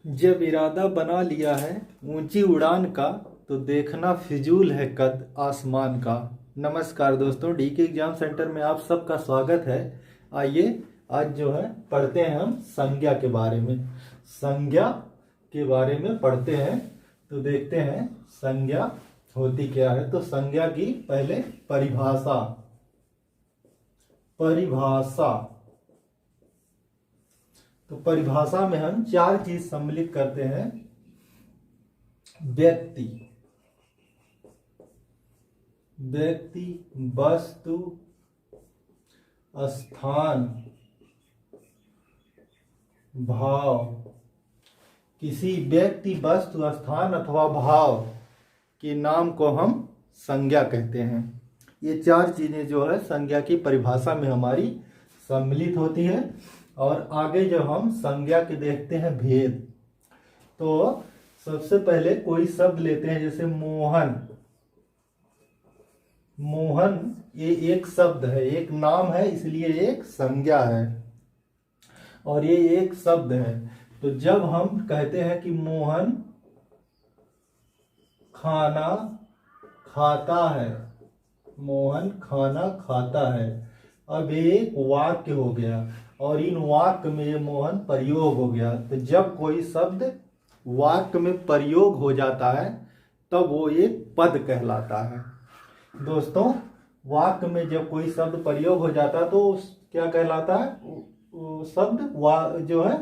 जब इरादा बना लिया है ऊंची उड़ान का, तो देखना फिजूल है कद आसमान का। नमस्कार दोस्तों, डीके एग्जाम सेंटर में आप सबका स्वागत है। आइए आज जो है पढ़ते हैं हम संज्ञा के बारे में। संज्ञा के बारे में पढ़ते हैं तो देखते हैं संज्ञा होती क्या है। तो संज्ञा की पहले परिभाषा। तो परिभाषा में हम चार चीज सम्मिलित करते हैं। व्यक्ति, वस्तु, स्थान, भाव। किसी व्यक्ति, वस्तु, स्थान अथवा भाव के नाम को हम संज्ञा कहते हैं। ये चार चीजें जो है संज्ञा की परिभाषा में हमारी सम्मिलित होती है। और आगे जब हम संज्ञा के देखते हैं भेद, तो सबसे पहले कोई शब्द लेते हैं, जैसे मोहन। मोहन ये एक शब्द है, एक नाम है, इसलिए एक संज्ञा है और ये एक शब्द है। तो जब हम कहते हैं कि मोहन खाना खाता है, मोहन खाना खाता है, अब एक वाक्य हो गया और इन वाक्य में ये मोहन प्रयोग हो गया। तो जब कोई शब्द वाक्य में प्रयोग हो जाता है तब वो एक पद कहलाता है। दोस्तों, वाक्य में जब कोई शब्द प्रयोग हो जाता है तो क्या कहलाता है? वो शब्द जो है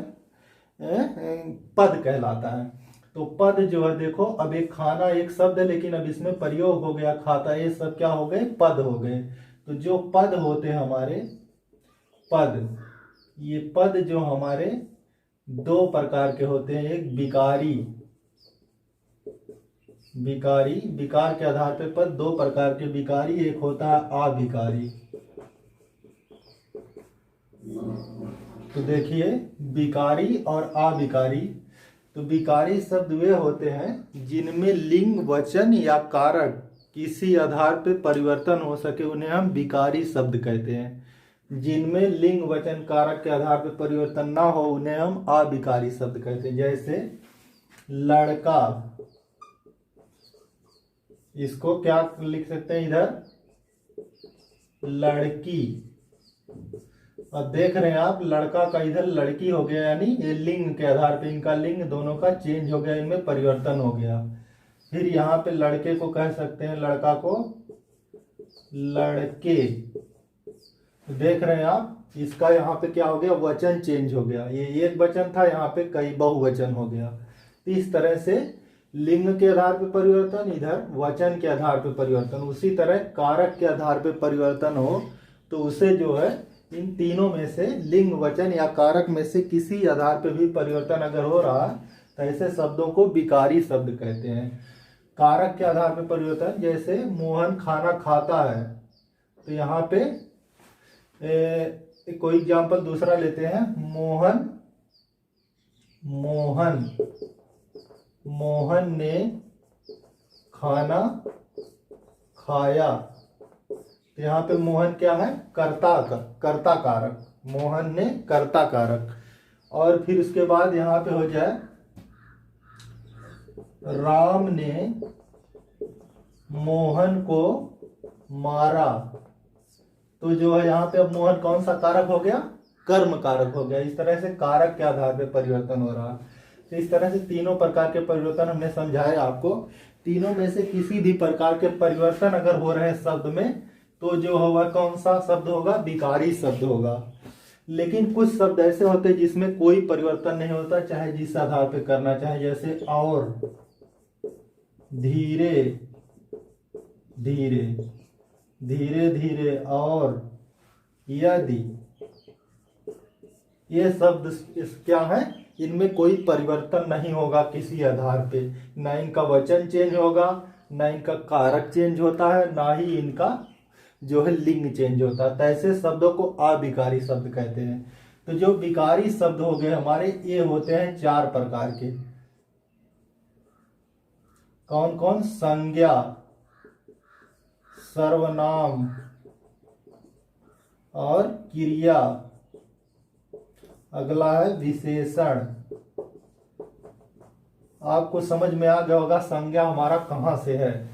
पद कहलाता है। तो पद जो है, देखो अब एक खाना एक शब्द है, लेकिन अब इसमें प्रयोग हो गया खाता, ये सब क्या हो गए? पद हो गए। तो जो पद होते हैं हमारे पद, ये पद जो हमारे दो प्रकार के होते हैं। एक विकारी, विकार के आधार पे पद दो प्रकार के विकारी, एक होता है अविकारी। तो देखिए, विकारी और अविकारी। तो विकारी शब्द वे होते हैं जिनमें लिंग, वचन या कारक किसी आधार पे परिवर्तन हो सके, उन्हें हम विकारी शब्द कहते हैं। जिनमें लिंग, वचन, कारक के आधार पे परिवर्तन ना हो उन्हें हम अविकारी शब्द कहते हैं। जैसे लड़का, इसको क्या लिख सकते हैं इधर? लड़की। अब देख रहे हैं आप, लड़का का इधर लड़की हो गया, यानी ये लिंग के आधार पे इनका लिंग दोनों का चेंज हो गया, इनमें परिवर्तन हो गया। फिर यहाँ पे लड़के को कह सकते हैं, लड़का को लड़के। देख रहे हैं आप, इसका यहाँ पे क्या हो गया? वचन चेंज हो गया। ये एक वचन था, यहाँ पे कई बहुवचन हो गया। तो इस तरह से लिंग के आधार पे परिवर्तन, इधर वचन के आधार पे परिवर्तन। उसी तरह कारक के आधार पे परिवर्तन हो तो उसे जो है इन तीनों में से लिंग, वचन या कारक में से किसी आधार पे भी परिवर्तन अगर हो रहा है तो ऐसे शब्दों को विकारी शब्द कहते हैं। कारक के आधार पे परिवर्तन, जैसे मोहन खाना खाता है, तो यहाँ पे कोई एग्जाम्पल दूसरा लेते हैं। मोहन ने खाना खाया। तो यहाँ पे मोहन क्या है? कर्ता कारक। मोहन ने कर्ता कारक। और फिर उसके बाद यहाँ पे हो जाए राम ने मोहन को मारा। तो जो है यहाँ पे अब मोहन कौन सा कारक हो गया? कर्म कारक हो गया। इस तरह से कारक के आधार पे परिवर्तन हो रहा। तो इस तरह से तीनों प्रकार के परिवर्तन हमने समझाया आपको। तीनों में से किसी भी प्रकार के परिवर्तन अगर हो रहे हैं शब्द में, तो जो होगा कौन सा शब्द होगा? विकारी शब्द होगा। लेकिन कुछ शब्द ऐसे होते हैं जिसमें कोई परिवर्तन नहीं होता, चाहे जिस आधार पे करना चाहे। जैसे और, धीरे धीरे, धीरे धीरे, और यदि, ये शब्द क्या है? इनमें कोई परिवर्तन नहीं होगा किसी आधार पे। ना इनका वचन चेंज होगा, ना इनका कारक चेंज होता है, ना ही इनका जो है लिंग चेंज होता है। तो ऐसे शब्दों को अविकारी शब्द कहते हैं। तो जो विकारी शब्द हो गए हमारे, ये होते हैं चार प्रकार के। कौन कौन? संज्ञा, सर्वनाम और क्रिया। अगला है विशेषण। आपको समझ में आ गया होगा संज्ञा हमारा कहाँ से है।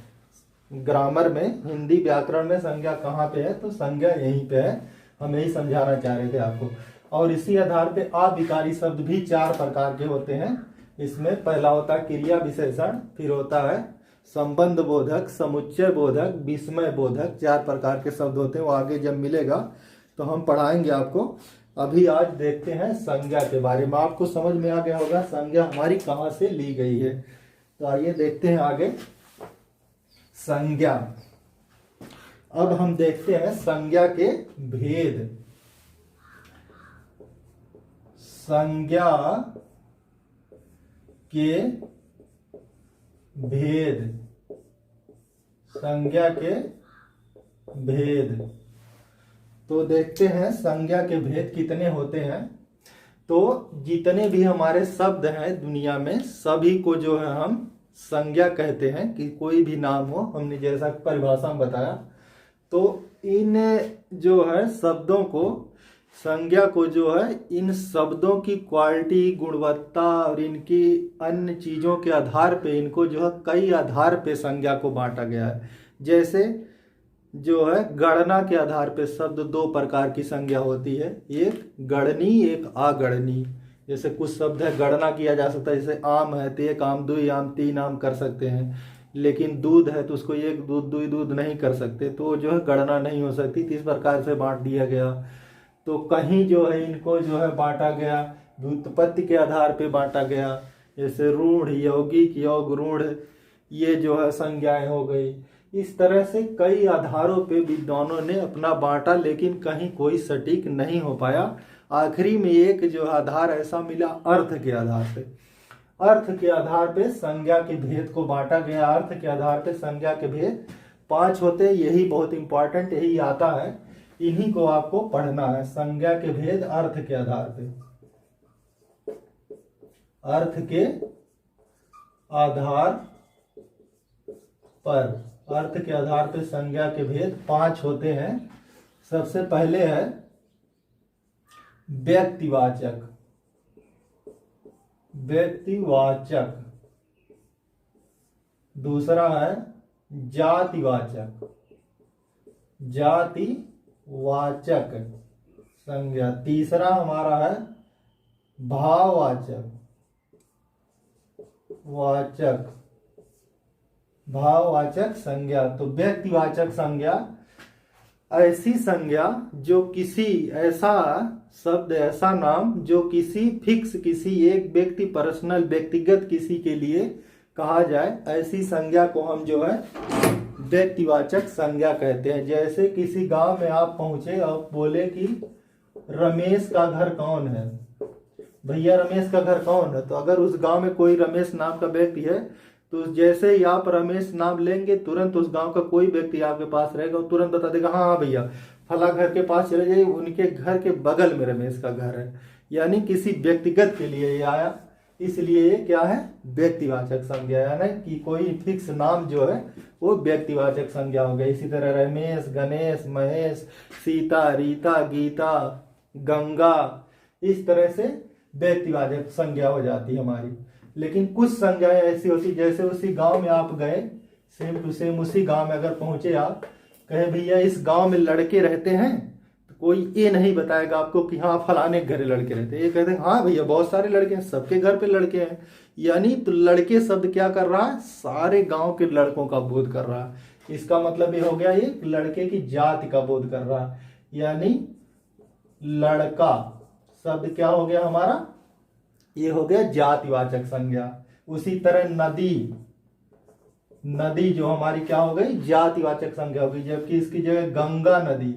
ग्रामर में, हिंदी व्याकरण में संज्ञा कहाँ पे है, तो संज्ञा यहीं पे है। हम यही समझाना चाह रहे थे आपको। और इसी आधार पे अविकारी शब्द भी 4 प्रकार के होते हैं। इसमें पहला होता है क्रिया विशेषण, फिर होता है संबंध बोधक, समुच्चय बोधक, विस्मय बोधक। 4 प्रकार के शब्द होते हैं। वो आगे जब मिलेगा तो हम पढ़ाएंगे आपको। अभी आज देखते हैं संज्ञा के बारे में। आपको समझ में आ गया होगा संज्ञा हमारी कहाँ से ली गई है। तो आइए देखते हैं आगे संज्ञा। अब हम देखते हैं संज्ञा के भेद। संज्ञा के भेद, संज्ञा के भेद। तो देखते हैं संज्ञा के भेद कितने होते हैं। तो जितने भी हमारे शब्द हैं दुनिया में, सभी को जो है हम संज्ञा कहते हैं। कि कोई भी नाम हो, हमने जैसा परिभाषा में बताया, तो इन जो है शब्दों को, संज्ञा को जो है इन शब्दों की क्वालिटी, गुणवत्ता और इनकी अन्य चीज़ों के आधार पे इनको जो है कई आधार पे संज्ञा को बांटा गया है। जैसे जो है गणना के आधार पे शब्द 2 प्रकार की संज्ञा होती है, एक गणनी, एक अगणनी। जैसे कुछ शब्द है गणना किया जा सकता है, जैसे आम है तो 1 आम, 2 आम, 3 आम कर सकते हैं। लेकिन दूध है तो उसको 1 दूध, 2 दूध नहीं कर सकते, तो जो है गणना नहीं हो सकती। तो इस प्रकार से बांट दिया गया। तो कहीं जो है इनको जो है बांटा गया व्युत्पत्ति के आधार पे बांटा गया। जैसे रूढ़, यौगिक, योग, रूढ़, ये जो है संज्ञाएं हो गई। इस तरह से कई आधारों पे विद्वानों ने अपना बांटा, लेकिन कहीं कोई सटीक नहीं हो पाया। आखिरी में एक जो आधार ऐसा मिला अर्थ के आधार पे। अर्थ के आधार पे संज्ञा के भेद को बांटा गया। अर्थ के आधार पे संज्ञा के भेद 5 होते हैं। यही बहुत इंपॉर्टेंट, यही आता है, इन्हीं को आपको पढ़ना है। संज्ञा के भेद अर्थ के आधार पे, अर्थ के आधार पर, अर्थ के आधार पे संज्ञा के भेद 5 होते हैं। सबसे पहले है व्यक्तिवाचक, व्यक्तिवाचक। दूसरा है जातिवाचक, जातिवाचक संज्ञा। तीसरा हमारा है भाववाचक, वाचक, भाववाचक संज्ञा। तो व्यक्तिवाचक संज्ञा ऐसी संज्ञा जो किसी ऐसा शब्द, ऐसा नाम जो किसी फिक्स, किसी एक व्यक्ति, पर्सनल, व्यक्तिगत किसी के लिए कहा जाए, ऐसी संज्ञा को हम जो है व्यक्तिवाचक संज्ञा कहते हैं। जैसे किसी गांव में आप पहुंचे और बोले कि रमेश का घर कौन है, भैया रमेश का घर कौन है। तो अगर उस गांव में कोई रमेश नाम का व्यक्ति है, तो जैसे ही आप रमेश नाम लेंगे, तुरंत उस गांव का कोई व्यक्ति आपके पास रहेगा और तुरंत बता देगा, हाँ हाँ भैया फला घर के पास चले जाइए, उनके घर के बगल में रमेश का घर है। यानी किसी व्यक्तिगत के लिए ये आया, इसलिए ये क्या है, व्यक्तिवाचक संज्ञा। यानी कि कोई फिक्स नाम जो है वो व्यक्तिवाचक संज्ञा हो गई। इसी तरह रमेश, गणेश, महेश, सीता, रीता, गीता, गंगा, इस तरह से व्यक्तिवाचक संज्ञा हो जाती है हमारी। लेकिन कुछ संज्ञाएं ऐसी होती, जैसे उसी गांव में आप गए, सेम टू सेम उसी गांव में अगर पहुंचे आप, कहे भैया इस गांव में लड़के रहते हैं, तो कोई ये नहीं बताएगा आपको कि हाँ फलाने घर लड़के रहते हैं। ये कहते हैं हाँ भैया बहुत सारे लड़के हैं, सबके घर पे लड़के हैं। यानी तो लड़के शब्द क्या कर रहा है, सारे गांव के लड़कों का बोध कर रहा है। इसका मतलब ये हो गया, ये लड़के की जाति का बोध कर रहा है। यानी लड़का शब्द क्या हो गया हमारा, ये हो गया जातिवाचक संज्ञा। उसी तरह नदी, नदी जो हमारी क्या हो गई, जातिवाचक संज्ञा हो गई। जबकि इसकी जगह गंगा नदी,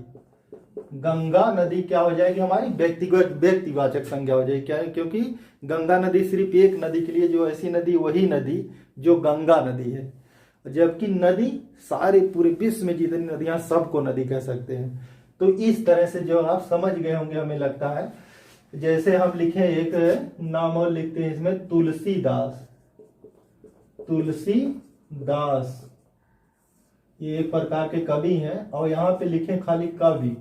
गंगा नदी क्या हो जाएगी हमारी, व्यक्तिगत व्यक्तिवाचक संज्ञा हो जाएगी। क्या है, क्योंकि गंगा नदी सिर्फ एक नदी के लिए, जो ऐसी नदी वही नदी जो गंगा नदी है। जबकि नदी सारे पूरे विश्व में जितनी नदियां, सबको नदी कह सकते हैं। तो इस तरह से जो आप समझ गए होंगे हमें लगता है। जैसे हम लिखे एक नाम और लिखते हैं इसमें, तुलसीदास, तुलसीदास ये एक प्रकार के कवि हैं। और यहाँ पे लिखे खाली कवि,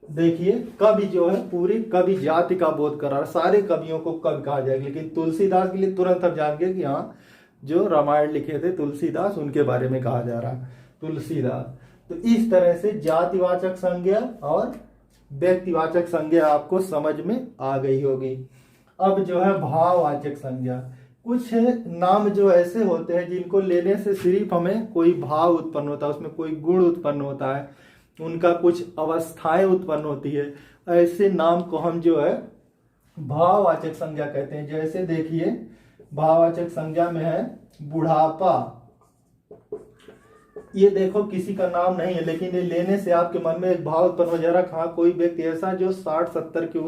देखिए कवि जो है पूरी कवि जाति का बोध करा रहा, सारे कवियों को कवि कहा जाएगा, लेकिन तुलसीदास के लिए तुरंत हम जान गए कि हाँ जो रामायण लिखे थे तुलसीदास उनके बारे में कहा जा रहा है, तुलसीदास। तो इस तरह से जातिवाचक संज्ञा और व्यक्तिवाचक संज्ञा आपको समझ में आ गई होगी। अब जो है भाववाचक संज्ञा, कुछ नाम जो ऐसे होते हैं जिनको लेने से सिर्फ हमें कोई भाव उत्पन्न होता है, उसमें कोई गुण उत्पन्न होता है, उनका कुछ अवस्थाएं उत्पन्न होती है, ऐसे नाम को हम जो है भाववाचक संज्ञा कहते हैं। जैसे देखिए भाववाचक संज्ञा में है बुढ़ापा, ये देखो किसी का नाम नहीं है लेकिन ये लेने से आपके मन में एक भाव उत्पन्न हो जा रहा है, हाँ कोई व्यक्ति ऐसा जो 60-70 की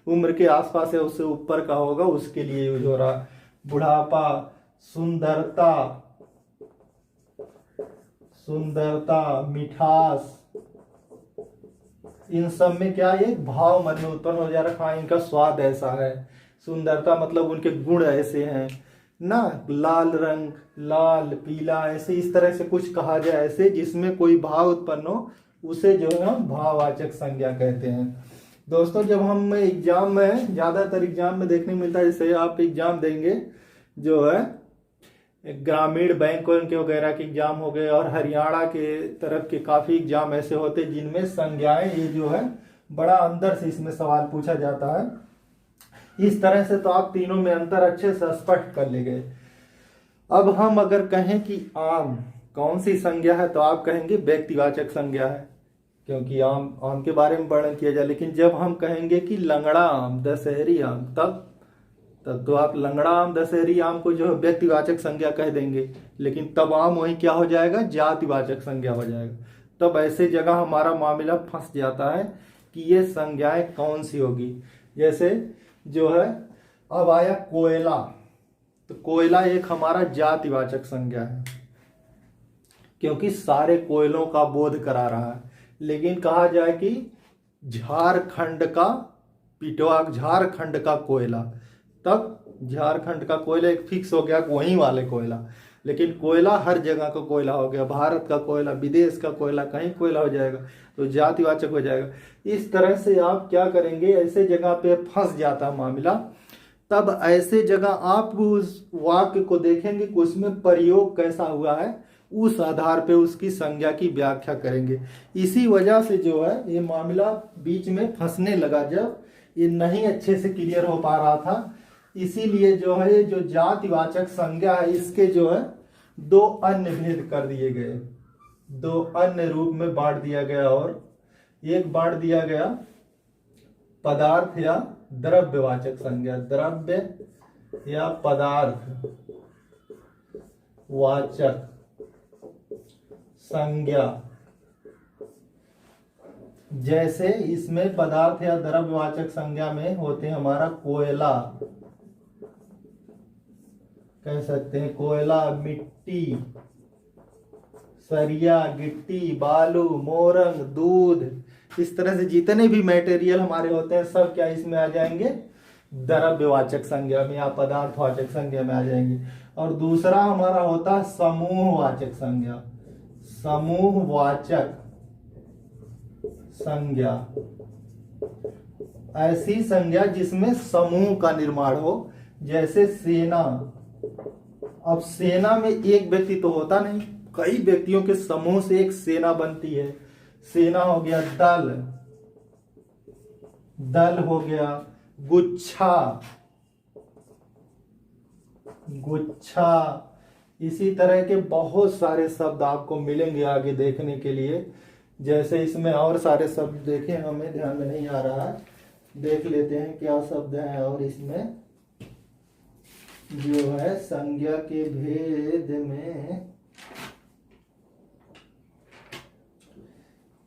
उम्र के आसपास है, उससे ऊपर का होगा, उसके लिए यूज हो रहा। बुढ़ापा, सुंदरता, सुंदरता, मिठास, इन सब में क्या ये भाव मन में उत्पन्न हो जा रहा, हाँ इनका स्वाद ऐसा है। सुंदरता मतलब उनके गुण ऐसे हैं ना, लाल रंग, लाल, पीला, ऐसे इस तरह से कुछ कहा जाए ऐसे जिसमें कोई भाव उत्पन्न हो, उसे जो है हम भाववाचक संज्ञा कहते हैं। दोस्तों जब हम एग्जाम में, ज्यादातर एग्जाम में देखने मिलता है, जैसे आप एग्जाम देंगे जो है ग्रामीण बैंक के वगैरह के एग्जाम हो गए, और हरियाणा के तरफ के काफी एग्जाम ऐसे होते हैं जिनमें संज्ञाएं ये जो है बड़ा अंदर से इसमें सवाल पूछा जाता है। इस तरह से तो आप तीनों में अंतर अच्छे से स्पष्ट कर ले गए। अब हम अगर कहें कि आम कौन सी संज्ञा है, तो आप कहेंगे व्यक्तिवाचक संज्ञा है, क्योंकि आम के बारे में वर्णन किया जाए। लेकिन जब हम कहेंगे कि लंगड़ा आम, दशहरी आम, तब तो आप लंगड़ा आम, दशहरी आम को जो है व्यक्तिवाचक संज्ञा कह देंगे, लेकिन तब आम वही क्या हो जाएगा, जातिवाचक संज्ञा हो जाएगा। तब ऐसे जगह हमारा मामला फंस जाता है कि ये संज्ञाएं कौन सी होगी। जैसे जो है अब आया कोयला, तो कोयला एक हमारा जातिवाचक संज्ञा है, क्योंकि सारे कोयलों का बोध करा रहा है। लेकिन कहा जाए कि झारखंड का पिटवा, झारखंड का कोयला, तब झारखंड का कोयला एक फिक्स हो गया, वहीं वाले कोयला। लेकिन कोयला हर जगह का कोयला हो गया, भारत का कोयला, विदेश का कोयला, कहीं कोयला हो जाएगा, तो जातिवाचक हो जाएगा। इस तरह से आप क्या करेंगे, ऐसे जगह पे फंस जाता है मामला। तब ऐसे जगह आप उस वाक्य को देखेंगे कि उसमें प्रयोग कैसा हुआ है, उस आधार पे उसकी संज्ञा की व्याख्या करेंगे। इसी वजह से जो है ये मामला बीच में फंसने लगा, जब ये नहीं अच्छे से क्लियर हो पा रहा था। इसीलिए जो है जो जातिवाचक संज्ञा है, इसके जो है दो अन्य भेद कर दिए गए, दो अन्य रूप में बांट दिया गया। और एक बांट दिया गया पदार्थ या द्रव्यवाचक संज्ञा, द्रव्य या पदार्थ वाचक संज्ञा। जैसे इसमें पदार्थ या द्रव्यवाचक संज्ञा में होते हैं हमारा कोयला, कह सकते हैं कोयला, मिट्टी, सरिया, गिट्टी, बालू, मोरंग, दूध, इस तरह से जितने भी मटेरियल हमारे होते हैं सब क्या इसमें आ जाएंगे, द्रव्यवाचक संज्ञा में या पदार्थवाचक संज्ञा में आ जाएंगे। और दूसरा हमारा होता है समूहवाचक संज्ञा, समूहवाचक संज्ञा, ऐसी संज्ञा जिसमें समूह का निर्माण हो। जैसे सेना, अब सेना में एक व्यक्ति तो होता नहीं, कई व्यक्तियों के समूह से एक सेना बनती है। सेना हो गया दल, दल हो गया गुच्छा, गुच्छा, इसी तरह के बहुत सारे शब्द आपको मिलेंगे आगे देखने के लिए। जैसे इसमें और सारे शब्द देखें, हमें ध्यान में नहीं आ रहा है, देख लेते हैं क्या शब्द हैं। और इसमें जो है संज्ञा के भेद में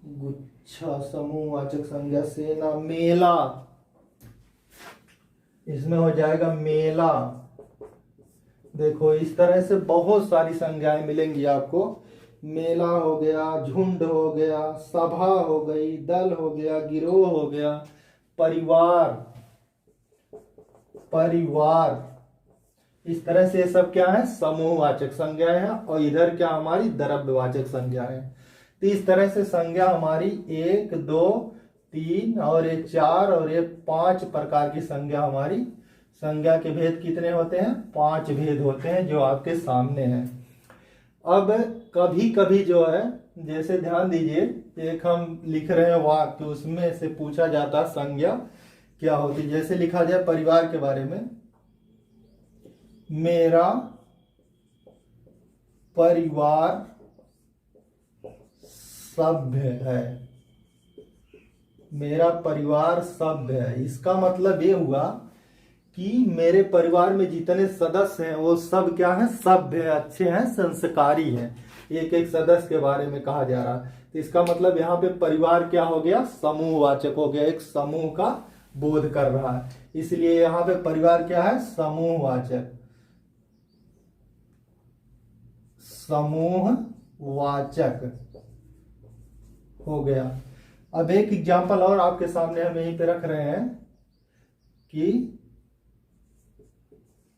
गुच्छा, समूहवाचक संज्ञा, सेना, मेला, इसमें हो जाएगा मेला। देखो इस तरह से बहुत सारी संज्ञाएं मिलेंगी आपको। मेला हो गया, झुंड हो गया, सभा हो गई, दल हो गया, गिरोह हो गया, परिवार, परिवार, इस तरह से सब क्या है, समूहवाचक संज्ञाएं हैं। और इधर क्या हमारी द्रव्यवाचक संज्ञाएं हैं। तो इस तरह से संज्ञा हमारी 1, 2, 3 और ये 4 और ये 5 प्रकार की संज्ञा हमारी। संज्ञा के भेद कितने होते हैं? 5 भेद होते हैं जो आपके सामने हैं। अब कभी कभी जो है, जैसे ध्यान दीजिए, एक हम लिख रहे हैं वाक्य, उसमें से पूछा जाता संज्ञा क्या होती है। जैसे लिखा जाए परिवार के बारे में, मेरा परिवार सभ्य है। मेरा परिवार सभ्य है, इसका मतलब ये हुआ कि मेरे परिवार में जितने सदस्य हैं वो सब क्या है? सभ्य है, अच्छे हैं, संस्कारी हैं। एक एक सदस्य के बारे में कहा जा रहा है। तो इसका मतलब यहाँ पे परिवार क्या हो गया? समूहवाचक हो गया, एक समूह का बोध कर रहा है। इसलिए यहाँ पे परिवार क्या है? समूहवाचक। समूहवाचक हो गया। अब एक एग्जाम्पल और आपके सामने हम यहीं पे रख रहे हैं कि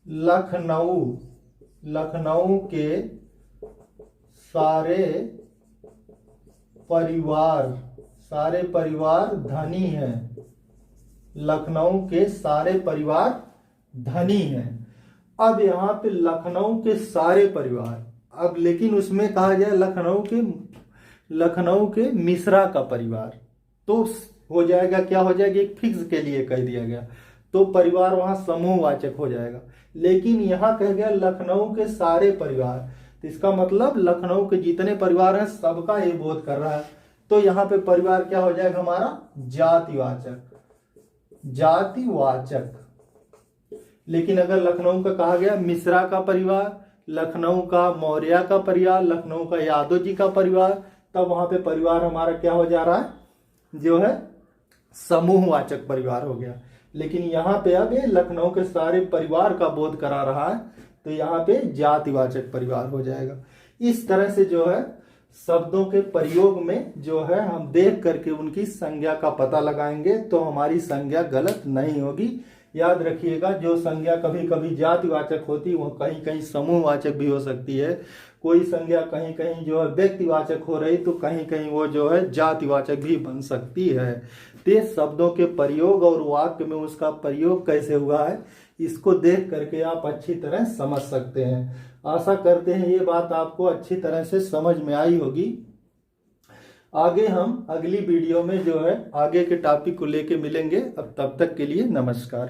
लखनऊ के सारे परिवार धनी हैं। लखनऊ के सारे परिवार धनी हैं। अब यहाँ पे लखनऊ के सारे परिवार, अब लेकिन उसमें कहा गया लखनऊ के मिश्रा का परिवार, तो हो जाएगा, क्या हो जाएगा? एक फिक्स के लिए कह दिया गया, तो परिवार वहां समूहवाचक हो जाएगा। लेकिन यहाँ कह गया लखनऊ के सारे परिवार, तो इसका मतलब लखनऊ के जितने परिवार हैं सबका ये बोध कर रहा है। तो यहाँ पे परिवार क्या हो जाएगा हमारा? जातिवाचक। लेकिन अगर लखनऊ का कहा गया मिश्रा का परिवार, लखनऊ का मौर्य का परिवार, लखनऊ का यादव जी का परिवार, तब वहां पे परिवार हमारा क्या हो जा रहा है? जो है समूहवाचक परिवार हो गया। लेकिन यहाँ पे अब ये लखनऊ के सारे परिवार का बोध करा रहा है, तो यहाँ पे जातिवाचक परिवार हो जाएगा। इस तरह से जो है शब्दों के प्रयोग में जो है हम देख करके उनकी संज्ञा का पता लगाएंगे, तो हमारी संज्ञा गलत नहीं होगी। याद रखिएगा, जो संज्ञा कभी कभी जातिवाचक होती वो कहीं कहीं समूहवाचक भी हो सकती है। कोई संज्ञा कहीं कहीं जो है व्यक्तिवाचक हो रही, तो कहीं कहीं वो जो है जातिवाचक भी बन सकती है। तो शब्दों के प्रयोग और वाक्य में उसका प्रयोग कैसे हुआ है, इसको देख करके आप अच्छी तरह समझ सकते हैं। आशा करते हैं ये बात आपको अच्छी तरह से समझ में आई होगी। आगे हम अगली वीडियो में जो है आगे के टॉपिक को लेके मिलेंगे। अब तब तक के लिए नमस्कार।